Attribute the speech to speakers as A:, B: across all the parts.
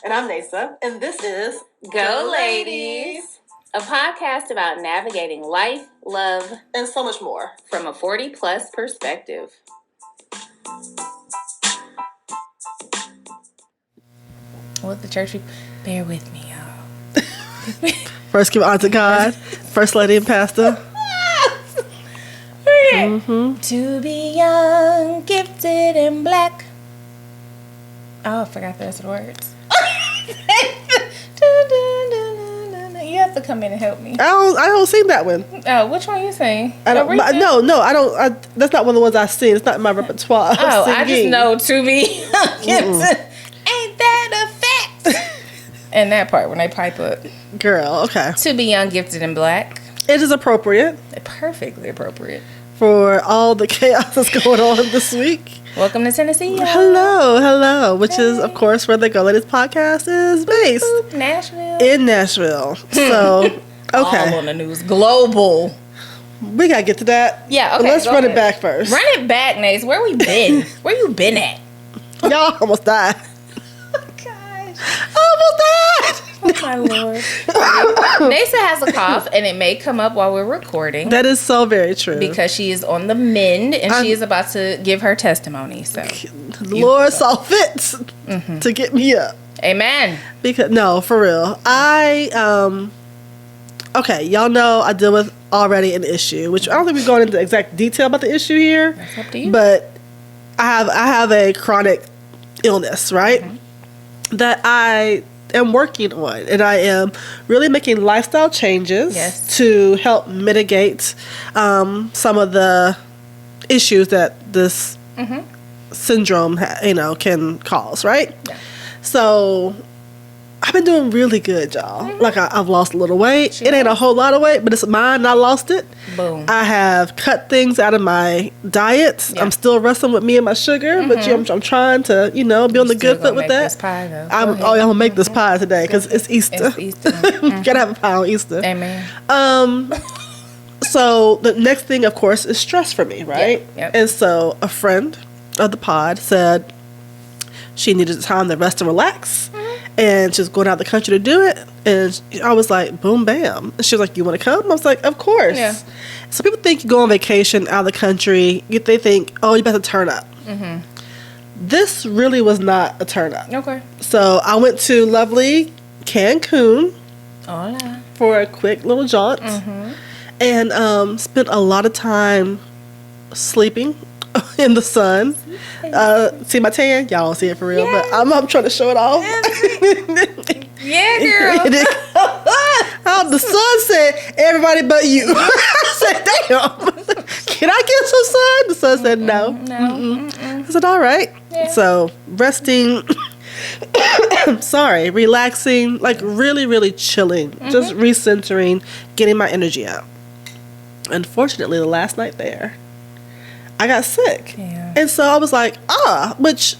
A: And I'm Neysa. And this is
B: Go Ladies, a podcast about navigating life, love,
A: and so much more
B: from a 40-plus perspective. What the church? Bear with me, y'all.
C: First, give honor to God. First lady and pastor.
B: Mm-hmm. To be young, gifted, and black. Oh, I forgot the rest of the words. You have to come in and help me.
C: I don't sing that one.
B: Oh, which one you sing?
C: No, I don't. That's not one of the ones I sing. It's not in my repertoire.
B: Oh, I just know to be gifted. Ain't that a fact? And that part when they pipe up.
C: Girl, okay.
B: To be young, gifted, and black.
C: It is appropriate.
B: Perfectly appropriate.
C: For all the chaos that's going on this week.
B: Welcome to Tennessee, y'all.
C: Hello. Which is, of course, where the Go Ladies podcast is based.
B: Boop, boop, Nashville.
C: In Nashville. So, okay.
B: All on the news. Global.
C: We got to get to that.
B: Yeah, okay.
C: Let's run it back first.
B: Run it back, Nace. Where we been? Where you been at?
C: Y'all almost died.
B: Oh, gosh.
C: Almost died.
B: Oh, my Lord. Neysa has a cough, and it may come up while we're recording.
C: That is so very true.
B: Because she is on the mend, and she is about to give her testimony. So,
C: the Lord saw fit to get me up.
B: Amen.
C: Because no, for real. Okay, y'all know I deal with already an issue, which I don't think we're going into exact detail about the issue here.
B: That's up to you.
C: But I have a chronic illness, right? Mm-hmm. That I am working on, and I am really making lifestyle changes to help mitigate some of the issues that this syndrome can cause, right? Yeah. So I've been doing really good, y'all. Like I've lost a little weight. It ain't a whole lot of weight, but it's mine. I lost it.
B: Boom.
C: I have cut things out of my diet. Yeah. I'm still wrestling with me and my sugar, but I'm trying to, be on the good foot with that.
B: This pie, though.
C: I'm gonna make this pie today because it's Easter.
B: It's Easter.
C: Gotta have a pie on Easter.
B: Amen.
C: So the next thing, of course, is stress for me, right?
B: Yep.
C: And so a friend of the pod said she needed time to rest and relax. And she was going out the country to do it. And I was like, boom, bam. And she was like, you want to come? I was like, of course. Yeah. So people think you go on vacation out of the country. They think, oh, you about to turn up. Mm-hmm. This really was not a turn up.
B: Okay.
C: So I went to lovely Cancun for a quick little jaunt. Mm-hmm. And spent a lot of time sleeping in the sun. See my tan? Y'all don't see it for real, but I'm trying to show it off.
B: Yeah, girl.
C: The sun said, everybody but you. I said, damn. Can I get some sun? The sun said, no. I said, all right. Yeah. So, resting, relaxing, like really, really chilling, just recentering, getting my energy out. Unfortunately, the last night there, I got sick. Yeah. And so I was like, which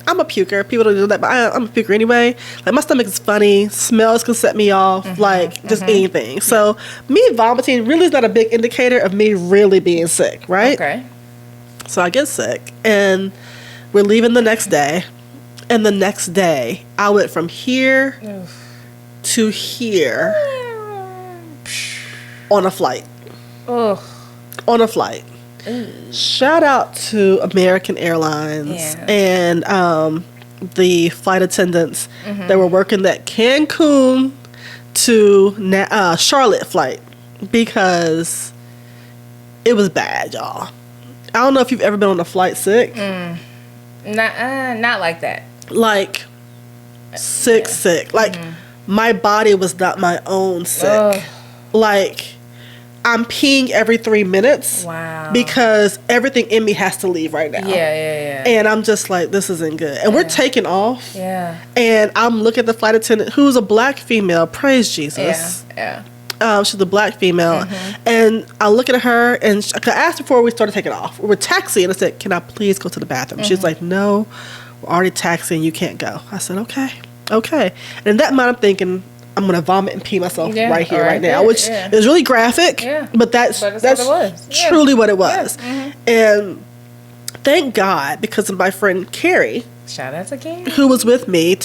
C: I'm a puker. People don't do that, but I'm a puker anyway. Like, my stomach is funny. Smells can set me off, just anything. So me vomiting really is not a big indicator of me really being sick, right?
B: Okay.
C: So I get sick, and we're leaving the next day. And the next day, I went from here to here on a flight. On a flight. Shout out to American Airlines and the flight attendants that were working that Cancun to Charlotte flight, because it was bad, y'all. I don't know if you've ever been on a flight sick.
B: Not like that.
C: Like sick. Like my body was not my own sick. Like, I'm peeing every 3 minutes.
B: Wow.
C: Because everything in me has to leave right now.
B: Yeah.
C: And I'm just like, this isn't good. And we're taking off.
B: Yeah.
C: And I'm looking at the flight attendant, who's a black female. Praise Jesus.
B: Yeah.
C: She's a black female. And I look at her, and I asked before we started taking off. We were taxiing. I said, can I please go to the bathroom? She's like, no, we're already taxiing. You can't go. I said, okay. And in that moment, I'm thinking, I'm going to vomit and pee myself right here, right now, which is really graphic, but that's truly what it was. And thank God, because of my friend Carrie,
B: Shout out to Carrie.
C: who was with me.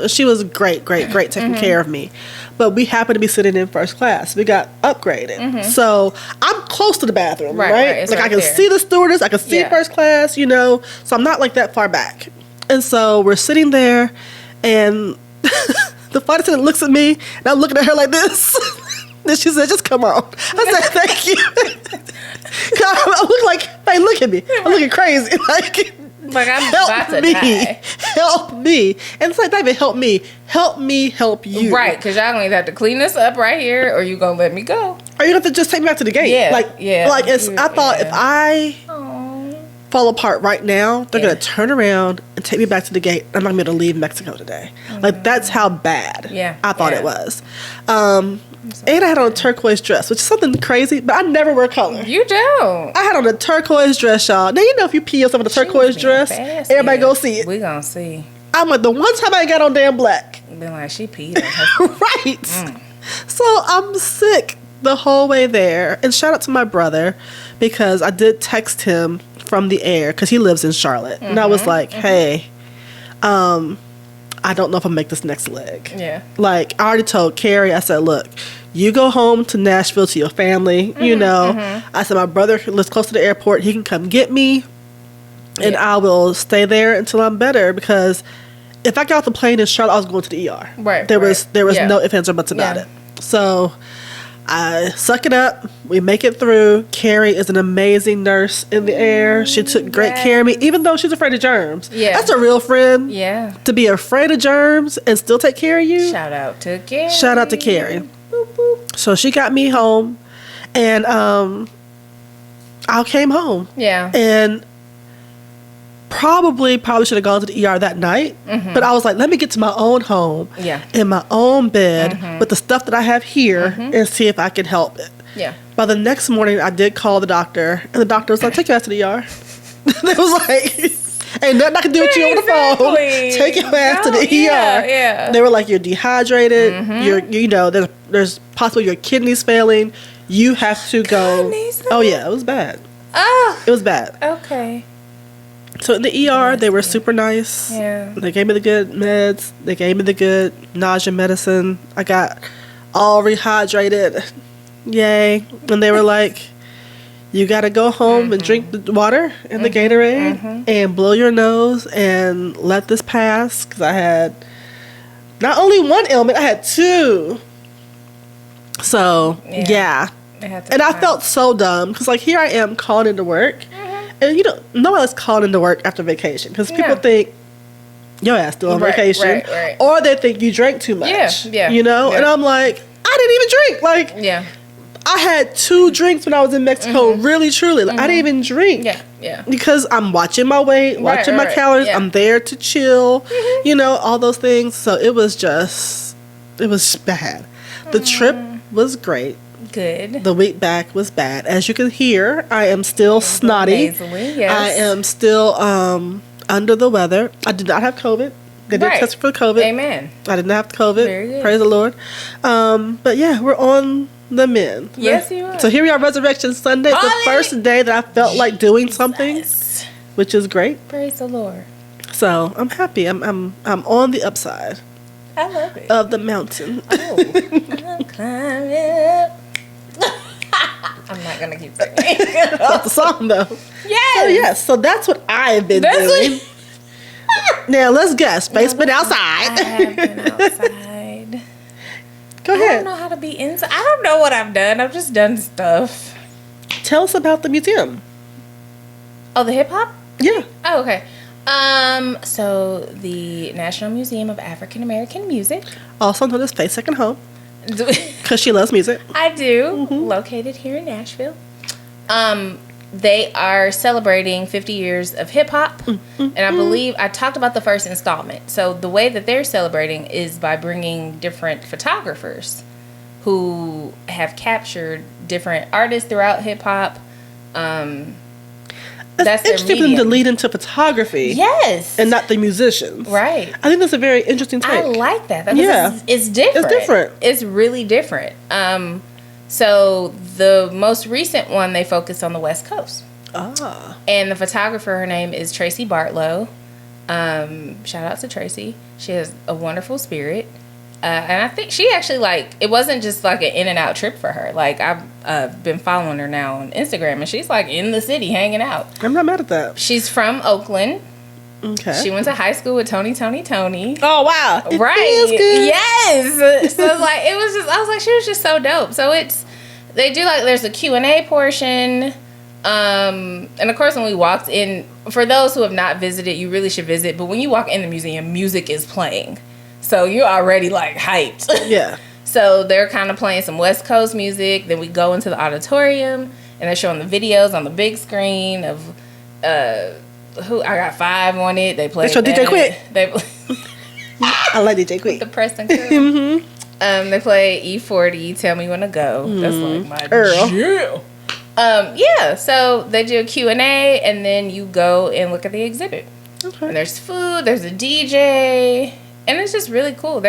C: She was great taking care of me. But we happened to be sitting in first class. We got upgraded. So I'm close to the bathroom, right?
B: It's
C: Like,
B: right
C: I can
B: there.
C: see the stewardess. I can see first class, So I'm not like that far back. And so we're sitting there, and the flight attendant looks at me, and I'm looking at her like this. Then she said, just come on. I said, thank you. I look like, hey, look at me. I'm looking crazy.
B: Like, I'm about to die.
C: Help me. And it's like, David, help me. Help me help you.
B: Right, because y'all going to have to clean this up right here, or you going to let me go.
C: Or you have to just take me back to the gate.
B: Yeah,
C: I thought if I fall apart right now, they're going to turn around and take me back to the gate. I'm not going to be able to leave Mexico today. Like, that's how bad I thought it was. And I had on a turquoise dress, which is something crazy, but I never wear color.
B: You don't.
C: I had on a turquoise dress, y'all. Now, if you pee yourself in a turquoise dress, everybody go see it.
B: We gonna see.
C: I'm like, the one time I got on damn black.
B: Been like, she peed on her.
C: Right. So I'm sick the whole way there. And shout out to my brother, because I did text him from the air, because he lives in Charlotte. And I was like, hey, I don't know if I'll make this next leg.
B: Yeah. Like,
C: I already told Carrie, I said, look, you go home to Nashville to your family, I said, my brother lives close to the airport. He can come get me, and I will stay there until I'm better, because if I got off the plane in Charlotte, I was going to the ER.
B: Right.
C: There was no ifs, ands, or buts about it. So I suck it up. We make it through. Carrie is an amazing nurse in the air. She took great care of me, even though she's afraid of germs. Yeah. That's a real friend.
B: Yeah.
C: To be afraid of germs and still take care of you.
B: Shout out to Carrie.
C: Shout out to Carrie.
B: Boop, boop.
C: So she got me home, and I came home.
B: Yeah.
C: And probably should have gone to the ER that night. But I was like, let me get to my own home.
B: Yeah.
C: In my own bed with the stuff that I have here and see if I can help it.
B: Yeah.
C: By the next morning, I did call the doctor, and the doctor was like, take your ass to the ER. It was like, ain't nothing I can do with you on the phone. Take your ass to the ER.
B: Yeah.
C: They were like, you're dehydrated. There's possibly your kidneys failing. You have to go. Oh yeah, it was bad.
B: Oh.
C: It was bad.
B: Okay.
C: So in the ER, they were super nice.
B: Yeah.
C: They gave me the good meds. They gave me the good nausea medicine. I got all rehydrated. Yay. And they were like, you got to go home and drink the water and the Gatorade and blow your nose and let this pass. Because I had not only one ailment, I had two. So, yeah. And I felt so dumb. Because, like, here I am calling into work. And nobody likes calling into work after vacation, because people think your ass still on vacation,
B: right.
C: or they think you drank too much.
B: Yeah.
C: And I'm like, I didn't even drink. Like, I had 2 drinks when I was in Mexico. Really, truly, like, I didn't even drink.
B: Yeah.
C: Because I'm watching my weight, watching my calories.
B: Yeah.
C: I'm there to chill. All those things. So it was bad. The trip was great.
B: Good.
C: The week back was bad. As you can hear, I am still snotty.
B: Yes.
C: I am still under the weather. I did not have COVID. They did test for COVID.
B: Amen.
C: I did not have COVID.
B: Very good.
C: Praise the Lord. But yeah, we're on the mend.
B: Yes, you are.
C: So here we are, Resurrection Sunday, the first day that I felt like doing something, which is great.
B: Praise the Lord.
C: So I'm happy. I'm on the upside.
B: I love it.
C: Of the mountain.
B: I'm climbing up. I'm not gonna keep singing.
C: That's the song, though.
B: Yes.
C: So that's what I've been doing. Now let's guess. Faith's been outside.
B: I have been outside.
C: Go
B: I
C: ahead.
B: don't know how to be inside. I don't know what I've done. I've just done stuff.
C: Tell us about the museum.
B: Oh, the hip hop?
C: Yeah.
B: Oh, okay. So the National Museum of African American Music.
C: Also known as Faith's second home. Because she loves music.
B: I do. Located here in Nashville. They are celebrating 50 years of hip hop. And I believe I talked about the first installment. So the way that they're celebrating is by bringing different photographers who have captured different artists throughout hip hop. That's
C: interesting for them to lead into photography.
B: Yes.
C: And not the musicians.
B: Right.
C: I think that's a very interesting take.
B: I like that.
C: Yeah.
B: It's different.
C: It's different.
B: It's really different. So the most recent one, they focused on the West Coast.
C: Ah.
B: And the photographer, her name is Tracy Bartlow. Shout out to Tracy. She has a wonderful spirit. And I think she actually, like, it wasn't just like an in and out trip for her. Like, I've been following her now on Instagram, and she's like in the city hanging out.
C: I'm not mad at that.
B: She's from Oakland.
C: Okay.
B: She went to high school with Tony.
C: Oh, wow. It
B: Right.
C: feels good.
B: Yes. So, like, it was just, I was like, she was just so dope. So they do, like, there's a Q&A portion. And of course, when we walked in, for those who have not visited, you really should visit. But when you walk in the museum, music is playing. So you're already, like, hyped.
C: Yeah.
B: So they're kind of playing some West Coast music. Then we go into the auditorium, and they're showing the videos on the big screen of, who I got 5 on it. They play.
C: They show DJ Quick. I like DJ
B: The
C: Quick.
B: Preston crew. They play E40. Tell me when to go. That's like my jam. Yeah. So they do a Q&A, and then you go and look at the exhibit.
C: Okay.
B: And there's food. There's a DJ, and it's just really cool.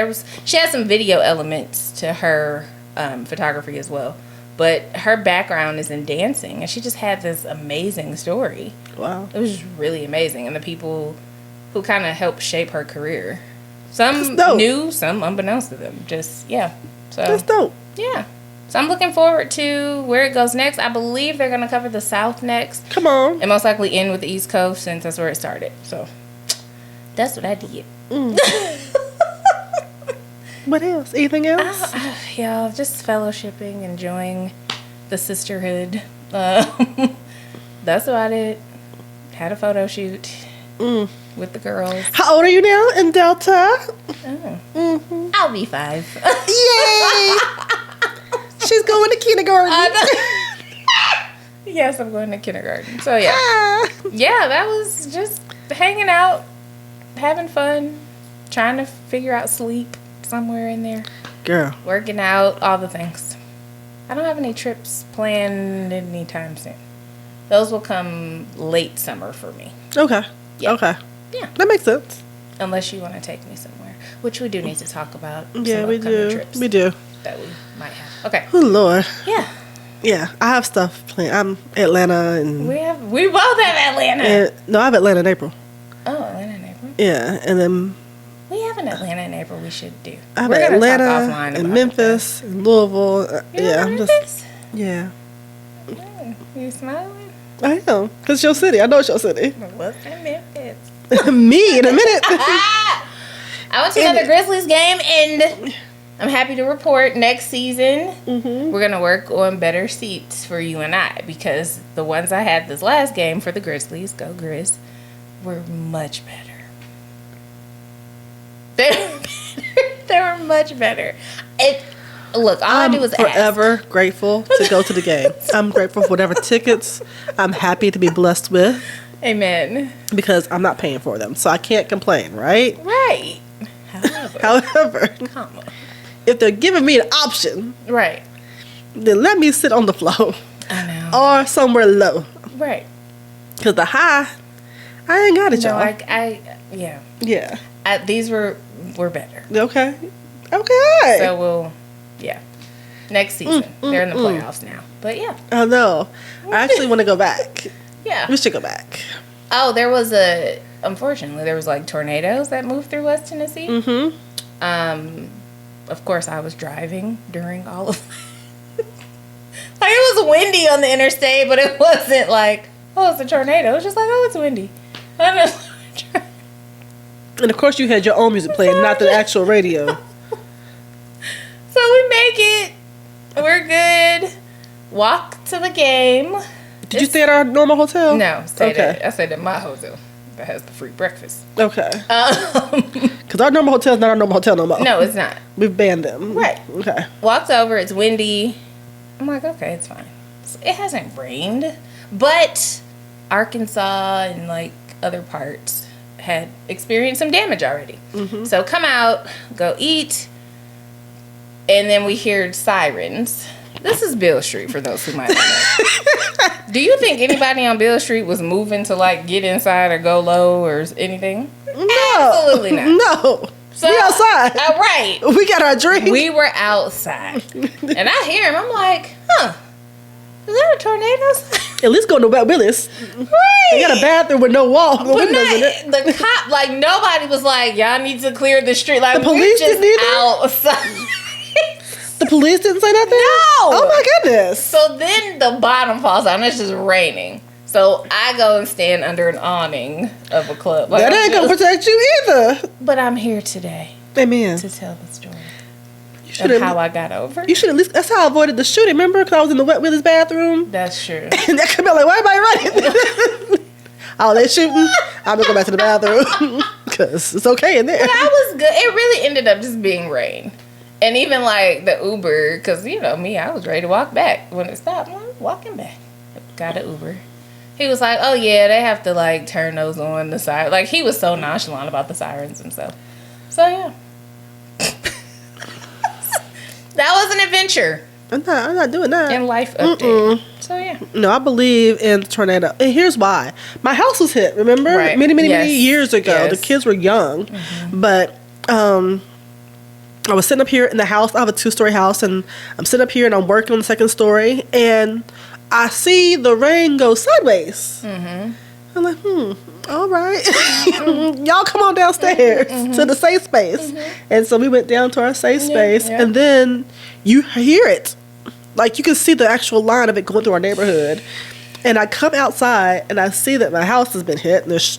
B: She has some video elements to her photography as well. But her background is in dancing, and she just had this amazing story.
C: Wow.
B: It was just really amazing. And the people who kind of helped shape her career. Some
C: dope.
B: knew, some unbeknownst to them. Just, yeah. So
C: That's dope.
B: Yeah. So I'm looking forward to where it goes next. I believe they're going to cover the South next.
C: Come on.
B: And most likely end with the East Coast, since that's where it started. So that's what I did.
C: What else? Anything else?
B: Yeah, just fellowshipping, enjoying the sisterhood. That's about it. Had a photo shoot with the girls.
C: How old are you now in Delta?
B: I'll be 5.
C: Yay! She's going to kindergarten.
B: Yes, I'm going to kindergarten. So yeah. Yeah, that was just hanging out, having fun, trying to figure out sleep somewhere in there.
C: Girl.
B: Working out, all the things. I don't have any trips planned anytime soon. Those will come late summer for me.
C: Okay.
B: Yeah.
C: Okay.
B: Yeah.
C: That makes sense.
B: Unless you want to take me somewhere, which we do need to talk about.
C: Yeah,
B: some
C: we
B: upcoming
C: do.
B: Trips
C: We do.
B: that we might have. Okay.
C: Oh, Lord.
B: Yeah.
C: Yeah, I have stuff planned. I'm Atlanta and...
B: We both have Atlanta.
C: No, I have Atlanta in April.
B: Oh, Atlanta in April.
C: Yeah, and then...
B: We have an Atlanta in April we should do.
C: I have
B: We're gonna
C: Atlanta
B: talk offline
C: and
B: about
C: Memphis and Louisville. Yeah, I'm just...
B: Memphis?
C: Yeah.
B: You smiling?
C: I am. Because it's your city. I know it's your city.
B: What's in Memphis?
C: Me in a minute.
B: I went to another Grizzlies game, and I'm happy to report next season we're going to work on better seats for you and I, because the ones I had this last game for the Grizzlies, go Grizz, were much better. They were much better. Look, all I do is
C: forever grateful to go to the game. I'm grateful for whatever tickets I'm happy to be blessed with.
B: Amen.
C: Because I'm not paying for them. So I can't complain, right?
B: Right.
C: However,
B: Come on.
C: if they're giving me an option,
B: Right.
C: then let me sit on the floor.
B: I know.
C: Or somewhere low.
B: Right.
C: Because the high, I ain't got it,
B: No,
C: y'all.
B: yeah.
C: Yeah.
B: These were better.
C: Okay. Okay.
B: So next season. They're in the playoffs now. But yeah.
C: I know. I actually want to go back.
B: Yeah.
C: We should go back.
B: Oh, unfortunately, there was like tornadoes that moved through West Tennessee. Of course, I was driving during all of that. Like, it was windy on the interstate, but it wasn't like, oh, it's a tornado. It was just like, oh, it's windy.
C: And of course, you had your own music playing, not the actual radio.
B: So we make it. We're good. Walk to the game.
C: Did you stay at our normal hotel?
B: No, I stayed at my hotel that has the free breakfast.
C: Okay. Because our normal hotel is not our normal hotel no more.
B: No, it's not.
C: We've banned them.
B: Right.
C: Okay.
B: Walked over. It's windy. I'm like, okay, it's fine. It hasn't rained, but Arkansas and like other parts had experienced some damage already. So come out, go eat, and then we heard sirens. This is Beale Street, for those who might not know. Do you think anybody on Beale Street was moving to like get inside or go low or anything?
C: No.
B: Absolutely not.
C: No.
B: So,
C: we outside.
B: Right.
C: We got our drink.
B: We were outside. And I hear him. I'm like, huh. Is that a tornado?
C: At least go to Wet Willis.
B: Right.
C: They got a bathroom with no wall, no
B: But
C: windows in it.
B: the cop, like, nobody was like, y'all need to clear the street. Like,
C: The police
B: we're just
C: didn't either?
B: outside.
C: The police didn't say nothing?
B: No.
C: Oh my goodness.
B: So then the bottom falls out and it's just raining. So I go and stand under an awning of a club. Like,
C: That ain't gonna protect you either.
B: But I'm here today
C: Amen.
B: to tell the story
C: You
B: of
C: should
B: how I got over.
C: You should at least. That's how I avoided the shooting. Remember, because I was in the Wet Willis bathroom,
B: That's true.
C: and that could be like, why everybody running? Oh, they shooting. I'm gonna go back to the bathroom because it's okay in there.
B: But I was good. It really ended up just being rain. And even like the Uber, because you know me, I was ready to walk back. When it stopped, I was walking back. Got an Uber. He was like, oh yeah, they have to like turn those on the side. Like he was so nonchalant about the sirens and stuff. So yeah. That was an adventure
C: I'm not doing that.
B: in life update. So yeah.
C: No, I believe in tornado. And here's why. My house was hit, remember?
B: Right.
C: Many
B: Yes.
C: years ago.
B: Yes.
C: The kids were young. But I was sitting up here in the house. I have a 2-story house, and I'm sitting up here and I'm working on the 2nd story, and I see the rain go sideways. I'm like, all right. Y'all come on downstairs to the safe space. And so we went down to our safe space,
B: yeah.
C: and then you hear it. Like, you can see the actual line of it going through our neighborhood. And I come outside, and I see that my house has been hit, and there's,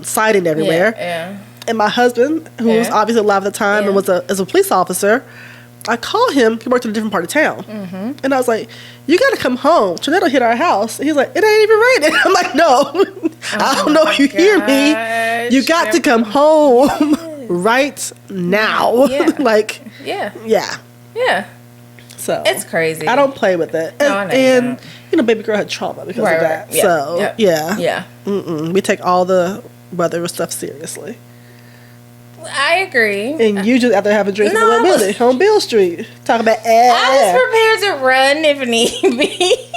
C: siding everywhere.
B: Yeah.
C: And my husband, who was
B: Yeah.
C: obviously alive at the time and
B: Yeah.
C: was a police officer, I called him. He worked in a different part of town. And I was like, you got to come home. Tornado hit our house. And he's like, it ain't even raining. I'm like, no. I don't know if you hear me. You got to come home right now.
B: Yeah.
C: Like,
B: Yeah.
C: yeah.
B: Yeah.
C: So
B: It's crazy.
C: I don't play with it.
B: No, I know you
C: And
B: don't.
C: baby girl had trauma because
B: Right,
C: of that.
B: right. Yeah.
C: So,
B: Yep.
C: yeah.
B: Yeah.
C: We take all the weather stuff seriously.
B: I agree.
C: And you just after having drinks
B: No,
C: on
B: I was-
C: Billy on Bill Street, talking about
B: I was prepared to run if need be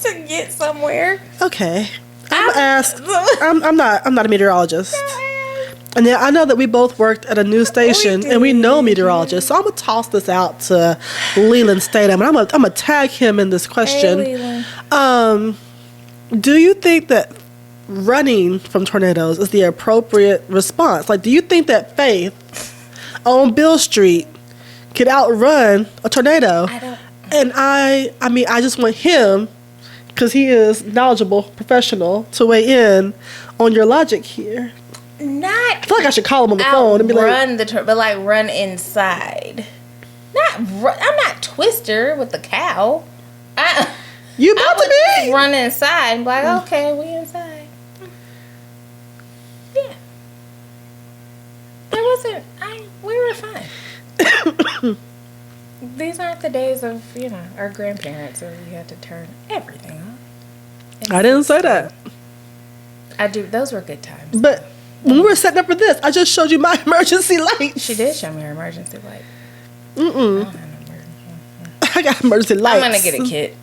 B: to get somewhere.
C: Okay, I'm not a meteorologist, and yeah, I know that we both worked at a news station and we know meteorologists. So I'm gonna toss this out to Leland Statham, and I'm gonna tag him in this question.
B: Hey, Leland.
C: Do you think that running from tornadoes is the appropriate response? Like, do you think that Faith on Bill Street could outrun a tornado?
B: I don't.
C: And I mean, I just want him, because he is knowledgeable, professional, to weigh in on your logic here. I feel like I should call him on the phone and be like,
B: run but like run inside. I'm not Twister with the cow.
C: you about to
B: I
C: be?
B: would run inside and be like, okay, we inside. Yeah. There wasn't. We were fine. These aren't the days of our grandparents where we had to turn everything off.
C: I didn't say that.
B: I do. Those were good times.
C: But when we were setting up for this, I just showed you my emergency lights.
B: She did show me her emergency light. I
C: Mm-mm.
B: don't have no emergency.
C: I got emergency lights.
B: I'm gonna get a kit.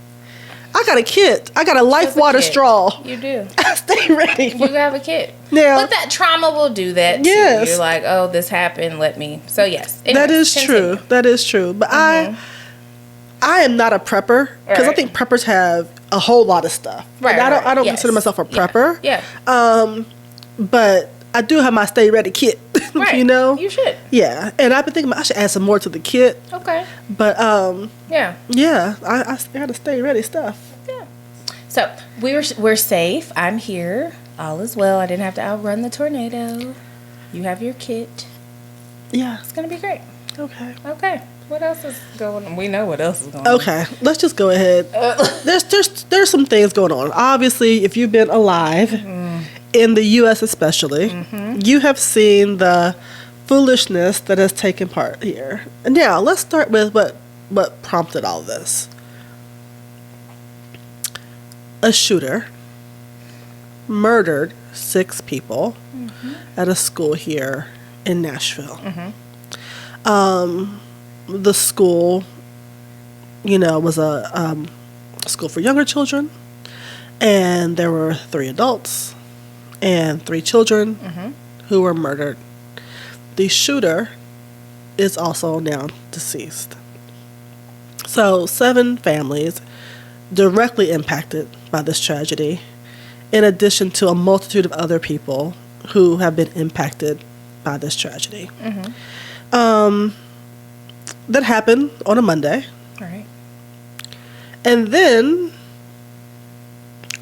C: I got a kit. I got a life
B: What's a
C: water
B: kit?
C: straw.
B: You do.
C: Stay ready.
B: You have a kit.
C: Yeah.
B: But that trauma will do that too.
C: Yes.
B: You're like, oh, this happened. Let me. So yes.
C: That
B: Anyways,
C: is true. That is true. But I am not a prepper, because I
B: Right.
C: think preppers have a whole lot of stuff.
B: Right,
C: And I
B: right.
C: don't
B: Yes.
C: consider myself a prepper.
B: Yeah.
C: But I do have my stay ready kit.
B: Right.
C: You know.
B: You should.
C: Yeah. And I've been thinking I should add some more to the kit.
B: Okay.
C: But
B: Yeah.
C: yeah, I got to stay ready stuff.
B: Yeah. So we're safe. I'm here. All is well. I didn't have to outrun the tornado. You have your kit.
C: Yeah.
B: It's gonna be great.
C: Okay.
B: Okay. What else is going on? We know what else is going on.
C: Okay. Let's just go ahead. There's some things going on. Obviously, if you've been alive in the U.S. especially, you have seen the foolishness that has taken part here. And now let's start with what prompted all this. A shooter murdered 6 people at a school here in Nashville. The school, was a school for younger children, and there were 3 adults and 3 children who were murdered. The shooter is also now deceased. So 7 families directly impacted by this tragedy, in addition to a multitude of other people who have been impacted by this tragedy. That happened on a Monday.
B: All right.
C: And then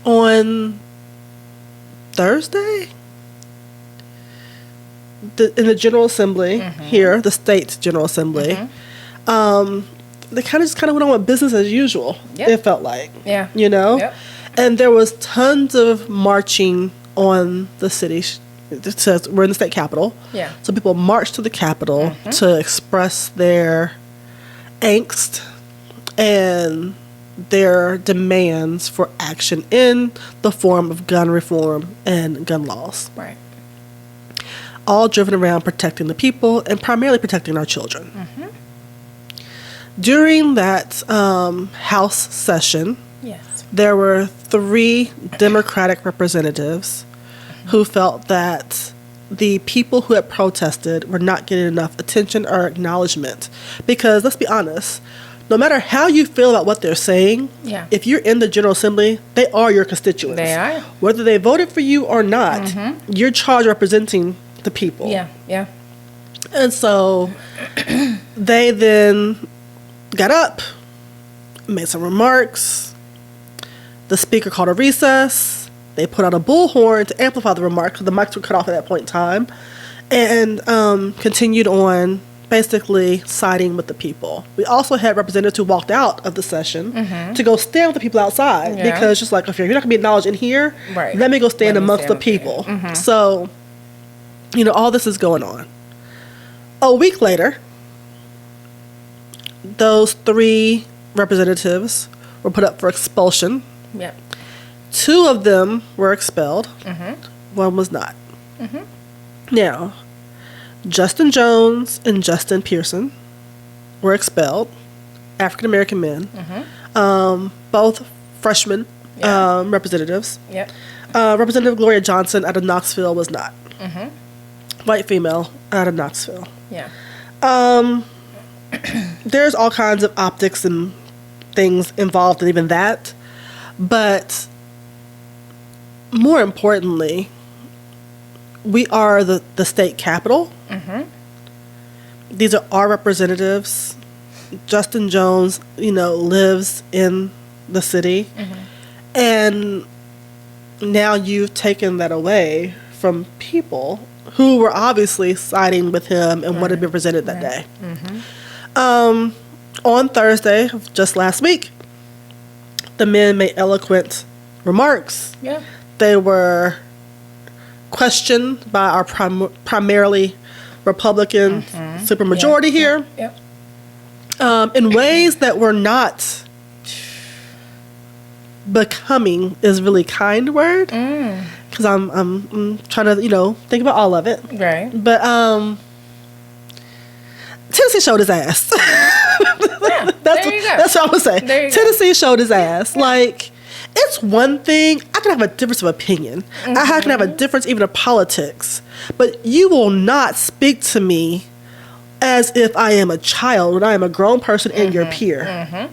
C: on Thursday, in the General Assembly here, the state General Assembly, they kind of went on with business as usual.
B: Yep.
C: It felt like,
B: Yeah.
C: you know,
B: Yep.
C: and there was tons of marching on the city. We're in the state capitol.
B: Yeah.
C: So people marched to the capitol to express their angst and their demands for action in the form of gun reform and gun laws.
B: Right.
C: All driven around protecting the people and primarily protecting our children. During that House session,
B: Yes.
C: there were 3 Democratic representatives who felt that the people who had protested were not getting enough attention or acknowledgement. Because, let's be honest, no matter how you feel about what they're saying,
B: Yeah.
C: if you're in the General Assembly, they are your constituents.
B: They are.
C: Whether they voted for you or not, you're charged representing the people.
B: Yeah. Yeah.
C: And so they then got up, made some remarks. The speaker called a recess. They put out a bullhorn to amplify the remarks because the mics were cut off at that point in time, and continued on basically siding with the people. We also had representatives who walked out of the session to go stand with the people outside because just like, if you're not going to be acknowledged in here,
B: Right.
C: let me go stand
B: Let me
C: amongst
B: stand
C: the people. So, you know, all this is going on. A week later, those 3 representatives were put up for expulsion.
B: Yep.
C: 2 of them were expelled. 1 was not. Now, Justin Jones and Justin Pearson were expelled, African American men, both freshman representatives.
B: Yep.
C: Representative Gloria Johnson out of Knoxville was not. White female out of Knoxville.
B: Yeah.
C: There's all kinds of optics and things involved in even that, but more importantly, we are the state capitol. These are our representatives. Justin Jones, you know, lives in the city, and now you've taken that away from people who were obviously siding with him and what had been presented that day. On Thursday, just last week, the men made eloquent remarks.
B: Yeah.
C: They were questioned by our primarily Republican supermajority here
B: Yep.
C: in ways that were not becoming is really kind word, because I'm trying to, you know, think about all of it.
B: Right.
C: But Tennessee showed his ass.
B: Yeah. There you go.
C: That's what I would say.
B: There you go.
C: Tennessee showed his ass. Like, it's one thing, I can have a difference of opinion. I can have a difference even of politics. But you will not speak to me as if I am a child when I am a grown person and your peer.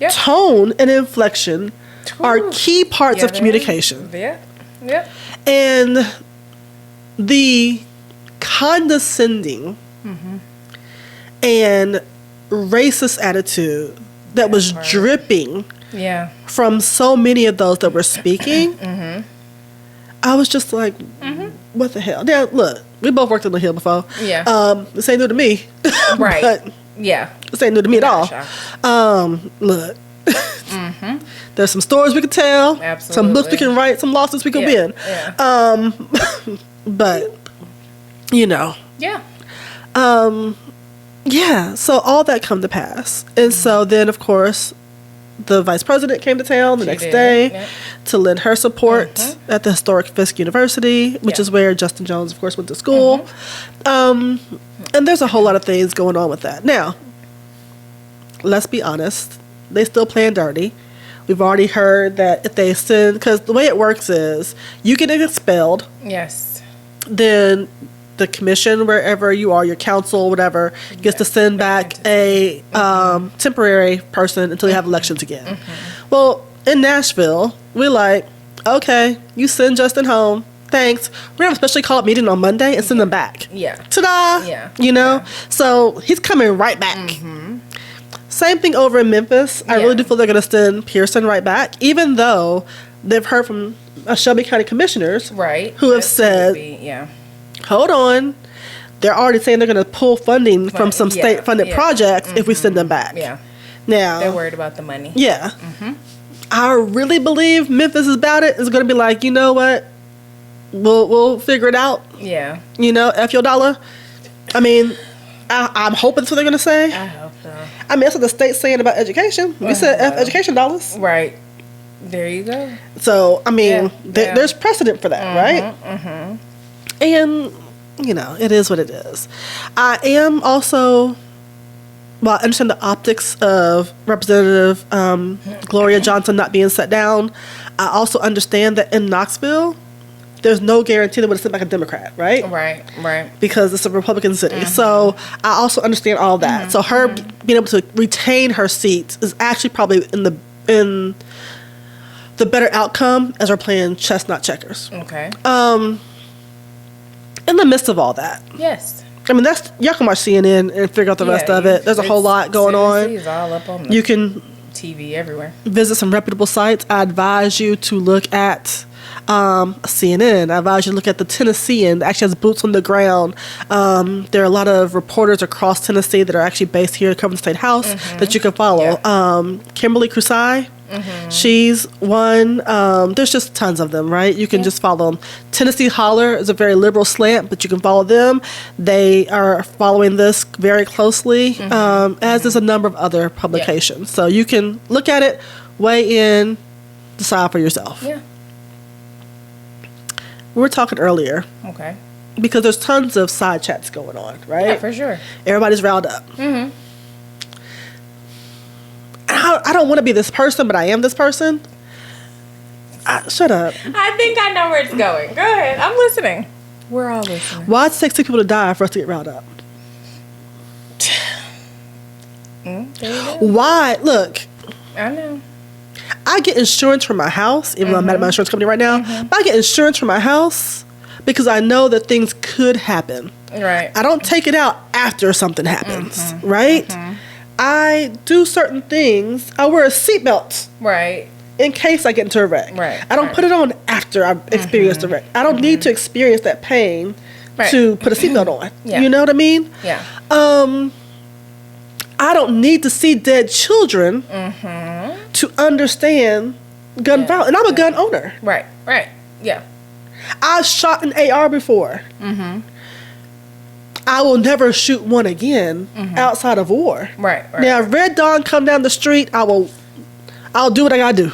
B: Yep.
C: Tone and inflection are key parts of
B: Yeah,
C: communication.
B: Yeah. Yep.
C: And the condescending and racist attitude that was dripping
B: Yeah.
C: from so many of those that were speaking, I was just like, what the hell? Now, look, we both worked on the Hill before.
B: Yeah.
C: This ain't new to me.
B: Right.
C: But
B: Yeah.
C: this ain't new to me at all.
B: Shocked.
C: Look, there's some stories we could tell, some
B: Absolutely.
C: books we can write, some lawsuits we could win.
B: Yeah.
C: But, you know,
B: Yeah.
C: yeah, so all that come to pass. And so then, of course, the vice president came to town the next
B: did,
C: day
B: yep.
C: to lend her support at the historic Fisk University, which
B: Yeah.
C: is where Justin Jones, of course, went to school. And there's a whole lot of things going on with that. Now, let's be honest, they still playing dirty. We've already heard that if they send, because the way it works is you get expelled,
B: Yes.
C: then the commission, wherever you are, your council, whatever, gets to send back a temporary person until you have elections again. Well, in Nashville, we're like, okay, you send Justin home. Thanks. We're going to specially call up meeting on Monday and send him back.
B: Yeah.
C: Ta-da!
B: Yeah.
C: You know?
B: Yeah.
C: So he's coming right back. Same thing over in Memphis. I really do feel they're going to send Pearson right back, even though they've heard from Shelby County commissioners
B: Right.
C: who have said, hold on, they're already saying they're going to pull funding from some state-funded projects if we send them back.
B: Yeah.
C: Now,
B: They're worried about the money.
C: yeah. I really believe Memphis is about it. It's going to be like, you know what? We'll figure it out.
B: Yeah.
C: You know, F your dollar. I mean, I'm hoping that's what they're going to say.
B: I hope so.
C: I mean, that's what the state's saying about education. We said F education dollars.
B: Right. There you go.
C: So, I mean, there's precedent for that, right? And, you know, it is what it is. I am also, well, I understand the optics of Representative Gloria Johnson not being set down. I also understand that in Knoxville, there's no guarantee that would have sent back a Democrat, right?
B: Right.
C: Because it's a Republican city. So I also understand all that. So her being able to retain her seats is actually probably in the better outcome as we're playing chess, not checkers.
B: Okay.
C: In the midst of all that.
B: Yes.
C: I mean, y'all can watch CNN and figure out the rest of it. There's a whole lot going on.
B: It's all up on the
C: You can
B: TV everywhere.
C: visit some reputable sites. I advise you to look at CNN. I advise you to look at the Tennessean that actually has boots on the ground. There are a lot of reporters across Tennessee that are actually based here covering the state house that you can follow.
B: Yeah.
C: Kimberly Crusai, she's one. There's just tons of them, right? You can just follow them. Tennessee Holler is a very liberal slant, but you can follow them. They are following this very closely, as is a number of other publications. So you can look at it, weigh in, decide for yourself.
B: Yeah.
C: We were talking earlier.
B: Okay.
C: Because there's tons of side chats going on, right?
B: Yeah, for sure.
C: Everybody's riled up. I don't want to be this person, but I am this person. Shut up.
B: I think I know where it's going. Go ahead. I'm listening. We're all listening.
C: Why does it take 6 people to die for us to get riled up?
B: There you go.
C: Why? Look,
B: I know.
C: I get insurance for my house, even though I'm mad at my insurance company right now. But I get insurance for my house because I know that things could happen.
B: Right.
C: I don't take it out after something happens, right? I do certain things. I wear a seatbelt.
B: Right.
C: In case I get into a wreck.
B: Right.
C: I don't put it on after I've experienced a wreck. I don't need to experience that pain to put a seatbelt on.
B: Yeah.
C: You know what I mean?
B: Yeah.
C: I don't need to see dead children to understand gun violence. And I'm a gun owner.
B: Right. Yeah.
C: I've shot an AR before. I will never shoot one again outside of war.
B: Right.
C: Now, if Red Dawn come down the street, I'll do what I gotta do.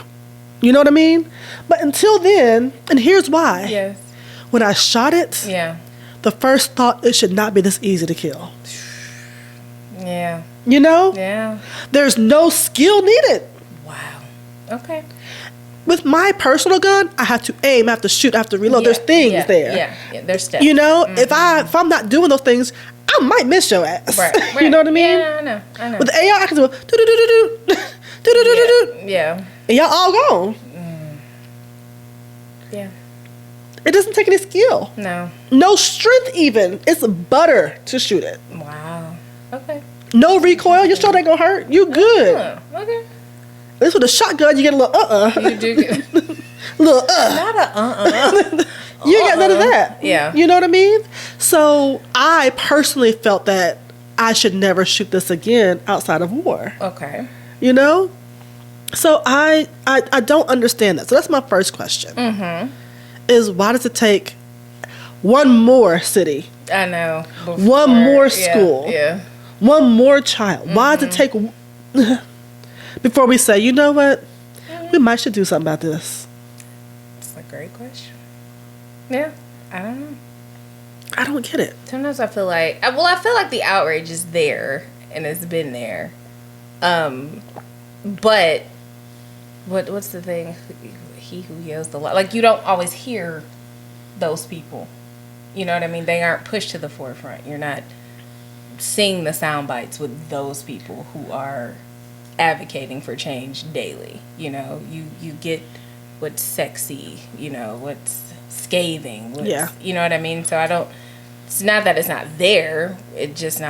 C: You know what I mean? But until then, and here's why.
B: Yes.
C: When I shot it, the first thought, it should not be this easy to kill.
B: Yeah.
C: You know?
B: Yeah.
C: There's no skill needed.
B: Wow. Okay.
C: With my personal gun, I have to aim, I have to shoot, I have to reload. There's things there.
B: Yeah. There's steps.
C: You know, if I'm not doing those things, I might miss your ass.
B: Right.
C: You know what I mean?
B: Yeah, I know.
C: With the AR, I can do do-do-do-do-do.
B: Yeah.
C: And y'all all gone.
B: Yeah.
C: It doesn't take any skill.
B: No.
C: No strength even. It's butter to shoot it.
B: Wow. Okay.
C: No recoil. Your shoulder ain't gonna hurt. You good.
B: Okay.
C: At least with a shotgun, you get a little
B: You do get
C: little
B: not a
C: You ain't got none of that.
B: Yeah.
C: You know what I mean? So I personally felt that I should never shoot this again outside of war.
B: Okay.
C: You know? So I don't understand that. So that's my first question. Is why does it take one more city?
B: I know.
C: One more school.
B: Yeah.
C: One more child. Why does it take before we say, you know what? We might should do something about this.
B: It's a great question. Yeah. I don't know.
C: I don't get it.
B: Sometimes I feel like, I feel like the outrage is there and it's been there. But what's the thing? He who yells the loud. Like, you don't always hear those people. You know what I mean? They aren't pushed to the forefront. You're not seeing the sound bites with those people who are advocating for change daily. You know, you get what's sexy, you know, what's scathing, you know what I mean? So I don't, it's not that it's not there, it just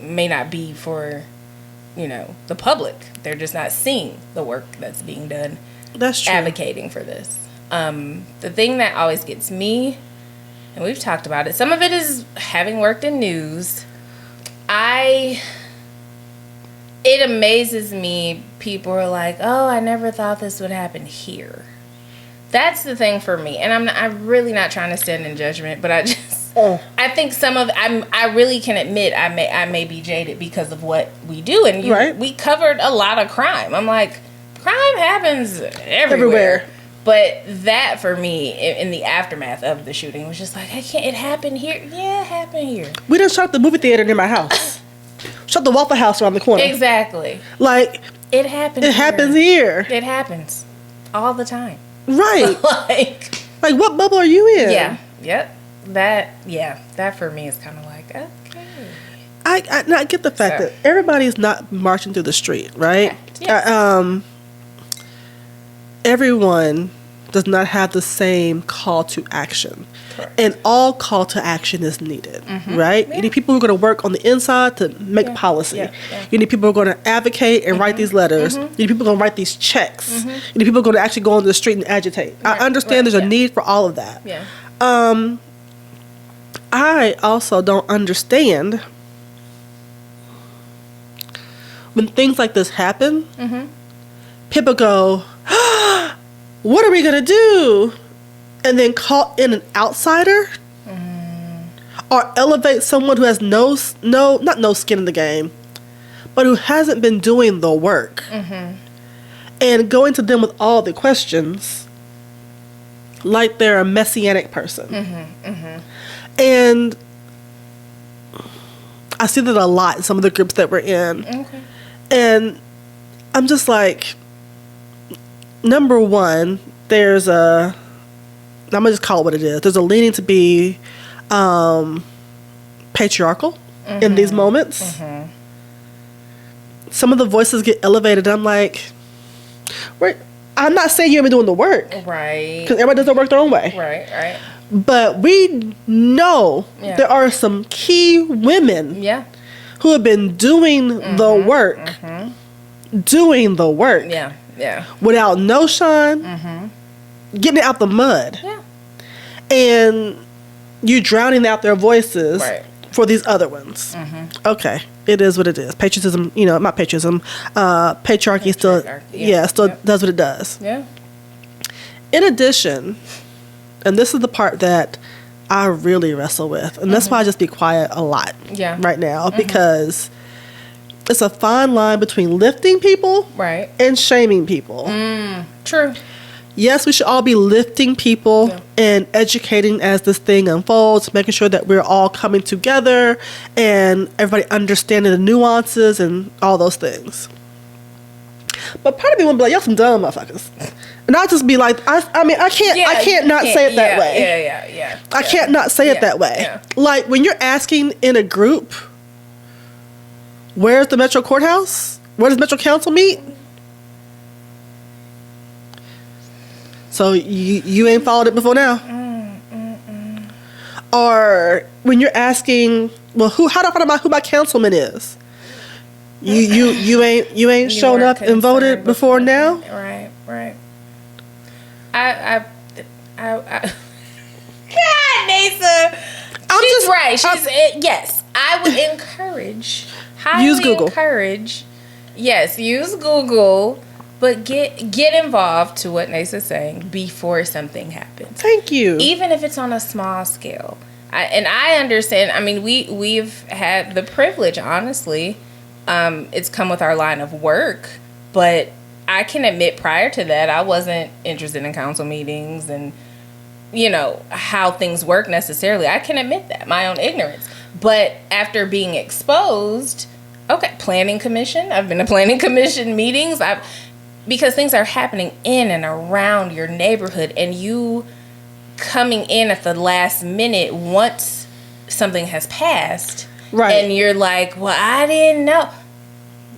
B: may not be for, you know, the public. They're just not seeing the work that's being done.
C: That's true.
B: Advocating for this. The thing that always gets me, and we've talked about it, some of it is having worked in news. It amazes me. People are like, "Oh, I never thought this would happen here." That's the thing for me, and I'm really not trying to stand in judgment, but I think some of I really can admit I may be jaded because of what we do, and we covered a lot of crime. I'm like, crime happens everywhere. But that for me, in the aftermath of the shooting, was just like, it happened here. Yeah, it happened here.
C: We done shot the movie theater near my house. Shut the Waffle House around the corner.
B: Exactly.
C: Like,
B: it happens.
C: It happens here.
B: It happens all the time.
C: Right. like what bubble are you in?
B: Yeah. Yep. That for me is kind of like, okay.
C: I get the fact that everybody's not marching through the street, right?
B: Yes.
C: Everyone does not have the same call to action. Correct. And all call to action is needed, right? Yeah. You need people who are going to work on the inside to make policy. Yeah. You need people who are going to advocate and write these letters. You need people who are going to write these checks. You need people who are going to actually go on the street and agitate. Right. I understand there's a need for all of that.
B: Yeah.
C: I also don't understand when things like this happen, people go, what are we going to do? And then call in an outsider or elevate someone who has not no skin in the game, but who hasn't been doing the work and going to them with all the questions like they're a messianic person. And I see that a lot in some of the groups that we're in. And I'm just like, number one, there's I'm going to just call it what it is. There's a leaning to be patriarchal in these moments. Some of the voices get elevated. I'm like, I'm not saying you haven't been doing the work.
B: Right.
C: Because everybody doesn't work their own way.
B: Right.
C: But we know there are some key women who have been doing the work. Doing the work.
B: Yeah.
C: Without no shine. Getting it out the mud.
B: Yeah.
C: And you drowning out their voices for these other ones. Okay. It is what it is. Patriotism, not patriotism. Patriarchy still does what it does.
B: Yeah.
C: In addition, and this is the part that I really wrestle with, and that's why I just be quiet a lot right now, because it's a fine line between lifting people and shaming people.
B: True.
C: Yes, we should all be lifting people and educating as this thing unfolds, making sure that we're all coming together and everybody understanding the nuances and all those things. But part of me would be like, y'all some dumb motherfuckers. And I'll just be like, I can't not say it that way.
B: Yeah.
C: I can't not say it that way.
B: Yeah.
C: Like, when you're asking in a group, where's the Metro Courthouse? Where does Metro Council meet? So you ain't followed it before now. Or when you're asking, well, how do I find out who my councilman is? You ain't shown up and voted before now.
B: Right. I God, Neysa, she's right. Yes. I would encourage.
C: Use Google.
B: Yes, use Google. But get involved, to what Neysa's saying, before something happens.
C: Thank you.
B: Even if it's on a small scale. I understand. I mean, we've had the privilege, honestly. It's come with our line of work. But I can admit, prior to that, I wasn't interested in council meetings and, how things work necessarily. I can admit that, my own ignorance. But after being exposed, planning commission. I've been to planning commission meetings. Because things are happening in and around your neighborhood, and you coming in at the last minute once something has passed, and you're like, well, I didn't know.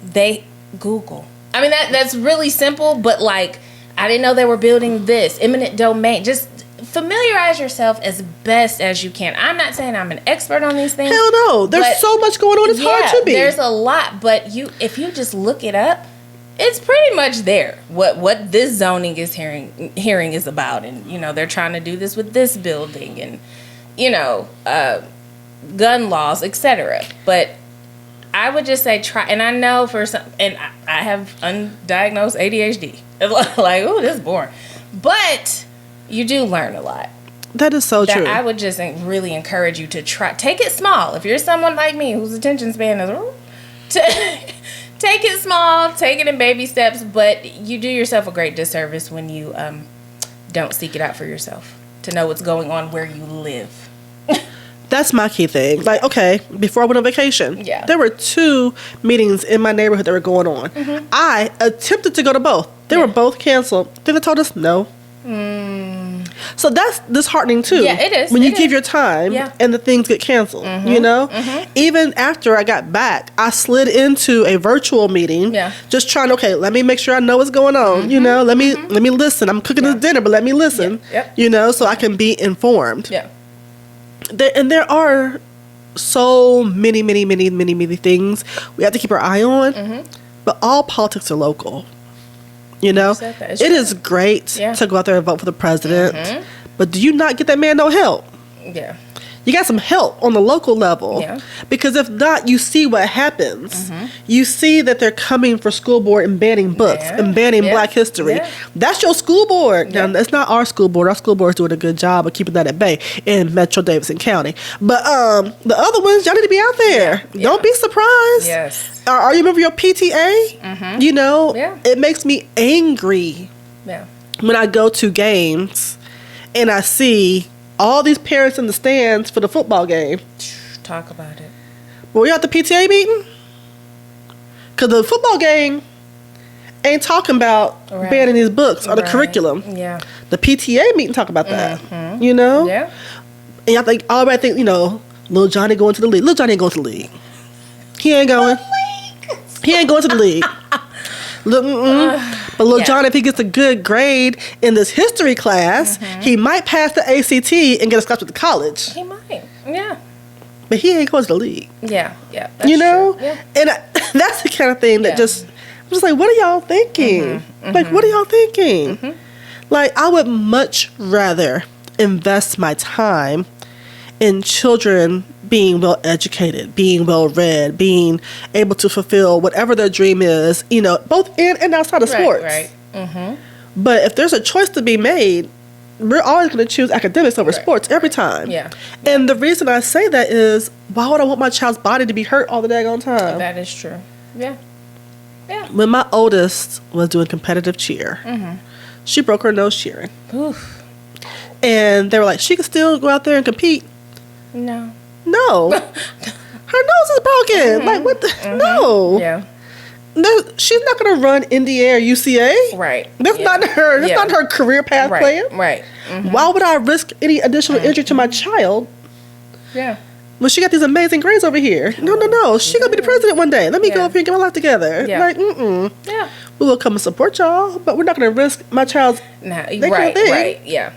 B: They Google. I mean, that's really simple, but like, I didn't know they were building this eminent domain. Just familiarize yourself as best as you can. I'm not saying I'm an expert on these things.
C: Hell no. There's so much going on. It's hard to be.
B: There's a lot, but if you just look it up, it's pretty much there. What this zoning is hearing is about, and they're trying to do this with this building, and gun laws, etc. But I would just say try. And I know for some, and I have undiagnosed ADHD. Like, oh, this is boring, but you do learn a lot.
C: That is so true.
B: I would just really encourage you to try. Take it small. If you're someone like me whose attention span is, take it small. Take it in baby steps. But you do yourself a great disservice when you don't seek it out for yourself to know what's going on where you live.
C: That's my key thing. Like, okay, before I went on vacation, there were 2 meetings in my neighborhood that were going on. Mm-hmm. I attempted to go to both. They were both canceled. Then they told us no. So that's disheartening too.
B: Yeah, it is.
C: When you give your time and the things get canceled, Even after I got back, I slid into a virtual meeting, just trying to, let me make sure I know what's going on, let me listen. I'm cooking this dinner, but let me listen, so I can be informed. Yeah. There are so many things we have to keep our eye on, but all politics are local. It is great to go out there and vote for the president, but do you not get that man no help? Yeah. You got some help on the local level. Yeah. Because if not, you see what happens. You see that they're coming for school board and banning books and banning Black history. Yeah. That's your school board. Now, that's not our school board. Our school board is doing a good job of keeping that at bay in Metro Davidson County. But the other ones, y'all need to be out there. Yeah. Don't be surprised. Yes. Are you a member of your PTA? It makes me angry when I go to games and I see all these parents in the stands for the football game.
B: Talk about it.
C: Were you at the PTA meeting? Because the football game ain't talking about banning these books or the curriculum. Yeah. The PTA meeting talk about that. Yeah. And I think, everybody think, Lil Johnny going to the league. Lil Johnny ain't going to the league. He ain't going. He ain't going to the league. But Lil John, if he gets a good grade in this history class, he might pass the ACT and get a scholarship to college. He might, but he ain't going to the league. Yeah. That's true. Yeah. And that's the kind of thing that I'm just like, what are y'all thinking? Like, what are y'all thinking? Like, I would much rather invest my time in children being well educated, being well read, being able to fulfill whatever their dream is, both in and outside of sports. Right. But if there's a choice to be made, we're always going to choose academics over sports every time. Yeah. And the reason I say that is, why would I want my child's body to be hurt all the daggone time?
B: That is true. Yeah. Yeah.
C: When my oldest was doing competitive cheer, she broke her nose cheering. Oof. And they were like, she could still go out there and compete. No. Her nose is broken. Like, what the? No. Yeah. She's not going to run NDA or UCA. Right. That's not her. That's not her career path plan. Right. Why would I risk any additional injury to my child? Yeah. Well, she got these amazing grades over here. No. She going to be the president one day. Let me go up here and get my life together. Yeah. Like, Yeah. We will come and support y'all, but we're not going to risk my child's. Right. Yeah.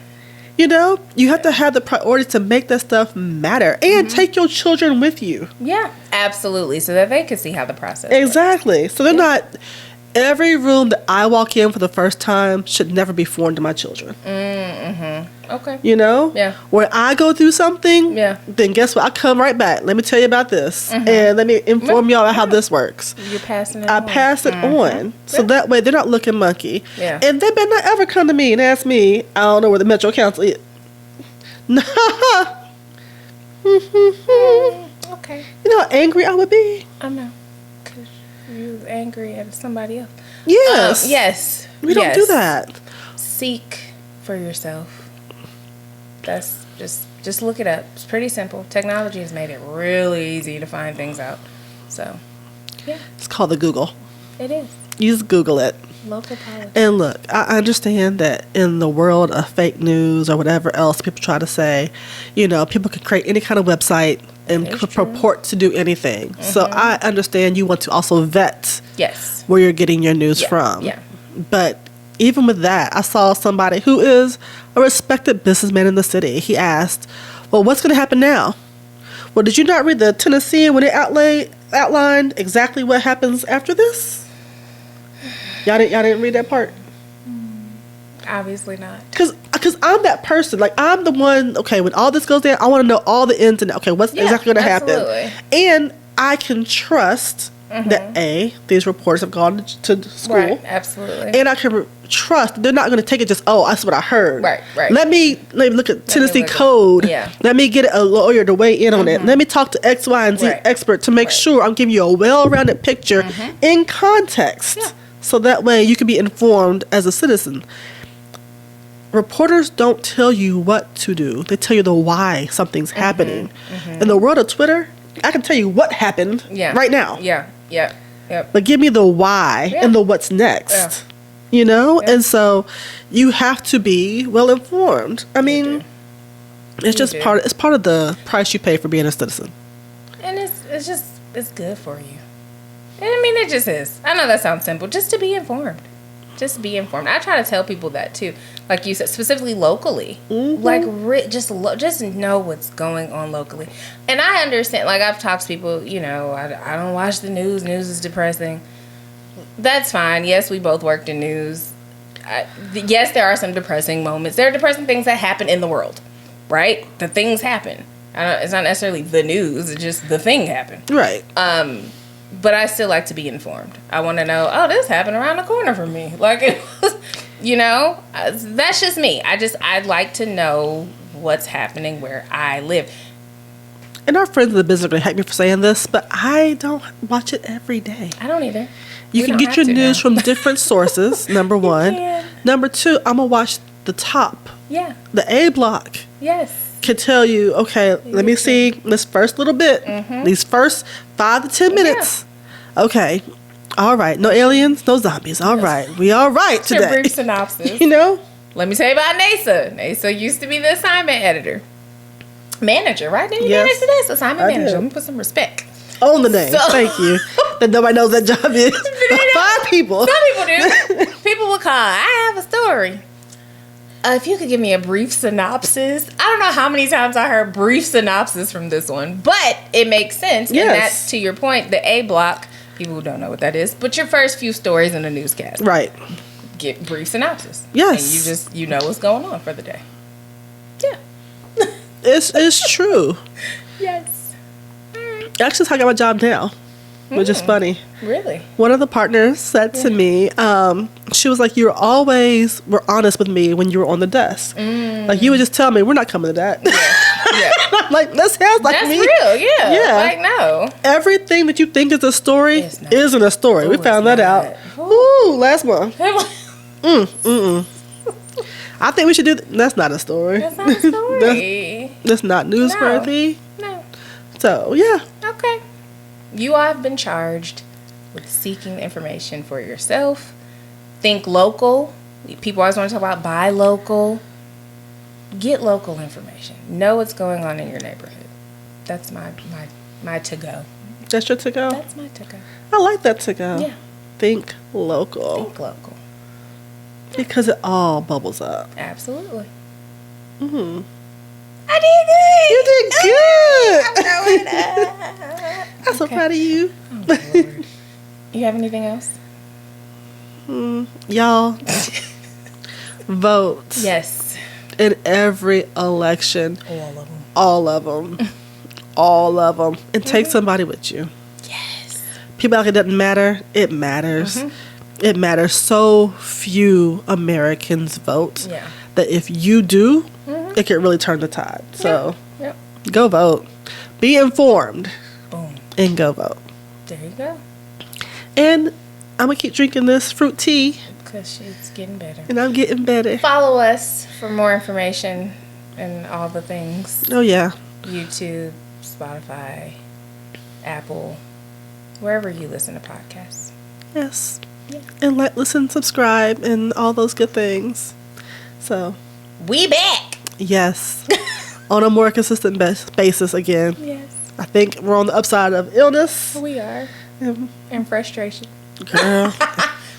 C: You have to have the priorities to make that stuff matter and take your children with you. Yeah,
B: absolutely. So that they can see how the process
C: Exactly. Works. So they're not, every room that I walk in for the first time should never be foreign to my children. Okay. Yeah. When I go through something, then guess what? I come right back. Let me tell you about this. And let me inform y'all about how this works.
B: You're passing it on.
C: I pass it on. So that way they're not looking monkey. Yeah. And they better not ever come to me and ask me, I don't know where the Metro Council is. Okay. You know how angry I would be?
B: I know. Because you're angry at somebody else.
C: Yes.
B: Yes.
C: We don't do that.
B: Seek for yourself. That's just look it up. It's pretty simple. Technology has made it really easy to find things out. So, yeah.
C: It's called the Google.
B: It is.
C: You just Google it.
B: Local politics.
C: And look, I understand that in the world of fake news or whatever else people try to say, people can create any kind of website and purport to do anything. So I understand you want to also vet where you're getting your news from. Yeah. But even with that, I saw somebody who is a respected businessman in the city. He asked, well, what's going to happen now? Well, did you not read the Tennessean when it outlined exactly what happens after this? Y'all didn't read that part?
B: Obviously not.
C: Because I'm that person. Like, I'm the one, okay, when all this goes down, I want to know all the ins and outs. Okay, what's exactly going to happen? And I can trust that, these reporters have gone to school.
B: Right, absolutely.
C: And I can trust they're not going to take it just, that's what I heard.
B: Right.
C: Let me look at Tennessee code. Let me get a lawyer to weigh in on it. Let me talk to X, Y, and Z expert to make sure I'm giving you a well-rounded picture in context. Yeah. So that way you can be informed as a citizen. Reporters don't tell you what to do. They tell you the why something's happening. In the world of Twitter, I can tell you what happened right now. But give me the why and the what's next. You know? And so you have to be well informed. I mean, it's part of the price you pay for being a citizen.
B: And it's good for you. I mean, it just is. I know that sounds simple. Just to be informed. Just be informed. I try to tell people that too. Like you said, specifically locally. Like, just know what's going on locally. And I understand, like, I've talked to people, you know, I don't watch the news. News is depressing. That's fine. Yes, we both worked in news. Yes, there are some depressing moments. There are depressing things that happen in the world, right? The things happen. It's not necessarily the news. It's just the thing happened.
C: Right.
B: But I still like to be informed. I want to know, this happened around the corner from me. Like, it was, you know, that's just me. I'd like to know what's happening where I live.
C: And our friends in the business are going to hate me for saying this, but I don't watch it every day.
B: I don't either.
C: You can get your news from different sources, number one. Number two, I'm going to watch the top.
B: Yeah.
C: The A block.
B: Yes.
C: Can tell you, okay, let me see this first little bit. These first 5 to 10 minutes. Okay. All right. No aliens, no zombies. All right. We all right today.
B: Your brief synopsis.
C: You know?
B: Let me tell you about Neysa. Neysa used to be the assignment editor. Manager, right? Didn't you manage this? Assignment manager. Let me put some respect
C: on the name. Thank you. That nobody knows that job is. 5 people.
B: Some people do. People will call. I have a story. If you could give me a brief synopsis. I don't know how many times I heard brief synopsis from this one, but it makes sense. Yes. And that's, to your point, the A block. People who don't know what that is, but your first few stories in a newscast. Right. Get brief synopsis. Yes. And you know what's going on for the day. Yeah.
C: It's true.
B: Yes.
C: Actually, that's how I got my job now. Which is funny.
B: Really?
C: One of the partners said to me, she was like, you were honest with me when you were on the desk. Like, you would just tell me, we're not coming to that. Yeah. I'm like, that sounds like
B: that's
C: me.
B: That's real, yeah. Like, no.
C: Everything that you think is a story isn't a story. We found that out. Ooh, last month. I think we should do that's not a story.
B: That's not a story.
C: that's not newsworthy.
B: No.
C: So, yeah.
B: Okay. You all have been charged with seeking information for yourself. Think local. People always want to talk about buy local. Get local information. Know what's going on in your neighborhood. That's my to-go.
C: That's your to-go?
B: That's my to-go.
C: I like that to-go.
B: Yeah.
C: Think local.
B: Think local.
C: Because it all bubbles up.
B: Absolutely.
C: I did good. You did good. I'm so proud of you.
B: Oh, Lord. You have anything else?
C: Y'all, vote.
B: Yes.
C: In every election.
B: All of them.
C: All of them. And take somebody with you.
B: Yes.
C: People like it doesn't matter. It matters. It matters. So few Americans vote that if you do, it can really turn the tide. So go vote. Be informed.
B: Boom.
C: And go vote.
B: There you go.
C: And I'm going to keep drinking this fruit tea.
B: Because it's getting better.
C: And I'm getting better.
B: Follow us for more information and all the things.
C: Oh, yeah.
B: YouTube, Spotify, Apple, wherever you listen to podcasts.
C: Yes. Yeah. And listen, subscribe, and all those good things. So.
B: We back.
C: Yes. On a more consistent basis again.
B: Yes.
C: I think we're on the upside of illness.
B: We are.
C: Yeah.
B: And frustration.
C: Girl.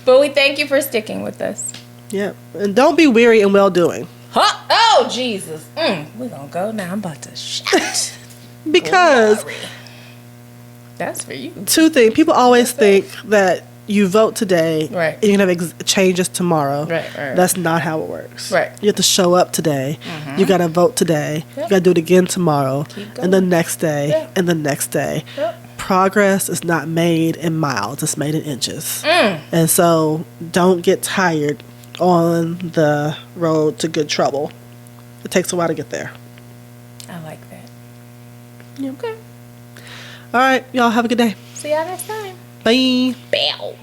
B: But we thank you for sticking with us.
C: Yeah. And don't be weary in well-doing.
B: Huh? Oh, Jesus. We're going to go now. I'm about to shit.
C: Because
B: Glory. That's for you.
C: two things. People always think that you vote today
B: Right.
C: and you're going to have changes tomorrow.
B: Right.
C: That's not how it works.
B: Right.
C: You have to show up today. You got to vote today.
B: Yep.
C: You got to do it again tomorrow.
B: Keep
C: And the
B: going.
C: next day.
B: Yeah.
C: And the next day.
B: Yep.
C: Progress is not made in miles. It's made in inches. And so don't get tired on the road to good trouble. It takes a while to get there.
B: I like that.
C: Yeah.
B: Okay.
C: All right. Y'all have a good day.
B: See y'all next time.
C: Bye.
B: Bow.